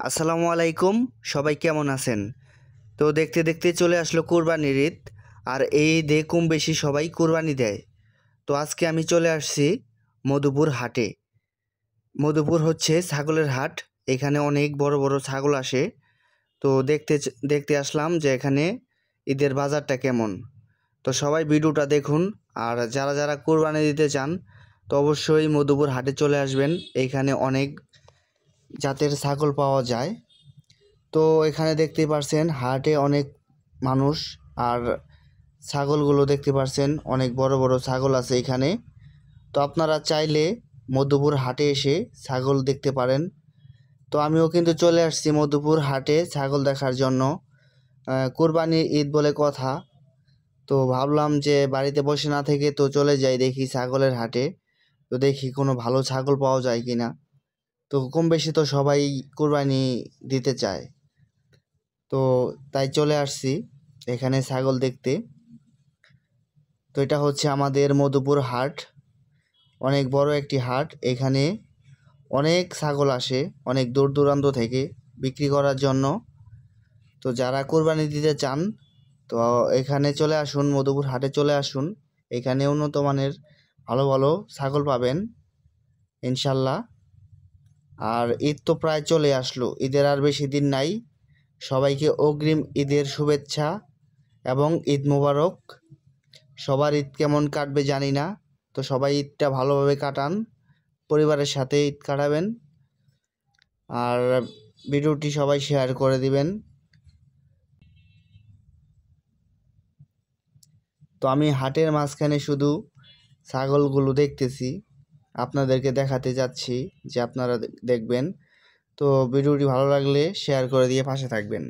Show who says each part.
Speaker 1: আসসালামু আলাইকুম। সবাই কেমন আছেন? তো দেখতে দেখতে চলে আসলো কুরবানির ঈদ। আর এই ঈদে কম বেশি সবাই কুরবানি দেয়। তো আজকে আমি চলে আসছি মধুপুর হাটে। মধুপুর হচ্ছে ছাগলের হাট। এখানে অনেক বড় বড় ছাগল আসে। তো দেখতে আসলাম যে এখানে ঈদের বাজারটা কেমন। তো সবাই ভিডিওটা দেখুন। আর যারা যারা কুরবানি দিতে চান তো অবশ্যই মধুপুর হাটে চলে আসবেন। এখানে অনেক জাতের ছাগল পাওয়া যায়। তো এখানে দেখতে পারছেন হাটে অনেক মানুষ। আর ছাগলগুলো দেখতে পারছেন, অনেক বড় বড় ছাগল আছে এখানে। তো আপনারা চাইলে মধুপুর হাটে এসে ছাগল দেখতে পারেন। তো আমিও কিন্তু চলে আসছি মধুপুর হাটে ছাগল দেখার জন্য। কুরবানির ঈদ বলে কথা। তো ভাবলাম যে বাড়িতে বসে না থেকে তো চলে যাই দেখি ছাগলের হাটে। তো দেখি কোনো ভালো ছাগল পাওয়া যায় কিনা। তো কম বেশি তো সবাই কুরবানি দিতে চায়। তো তাই চলে আসছি এখানে ছাগল দেখতে। তো এটা হচ্ছে আমাদের মধুপুর হাট। অনেক বড় একটি হাট। এখানে অনেক ছাগল আসে অনেক দূর দূরান্ত থেকে বিক্রি করার জন্য। তো যারা কোরবানি দিতে চান তো এখানে চলে আসুন, মধুপুর হাটে চলে আসুন। এখানে উন্নত মানের ভালো ভালো ছাগল পাবেন ইনশাল্লাহ। আর ঈদ তো প্রায় চলে আসলো, ঈদের আর বেশি দিন নাই। সবাইকে অগ্রিম ঈদের শুভেচ্ছা এবং ঈদ মোবারক। সবার ঈদ কেমন কাটবে জানি না। তো সবাই ঈদটা ভালোভাবে কাটান, পরিবারের সাথে ঈদ কাটাবেন। আর ভিডিওটি সবাই শেয়ার করে দিবেন। তো আমি হাটের মাঝখানে শুধু ছাগলগুলো দেখতেছি, আপনাদেরকে দেখাতে যাচ্ছি যে আপনারা দেখবেন। তো ভিডিওটি ভালো লাগলে শেয়ার করে দিয়ে পাশে থাকবেন।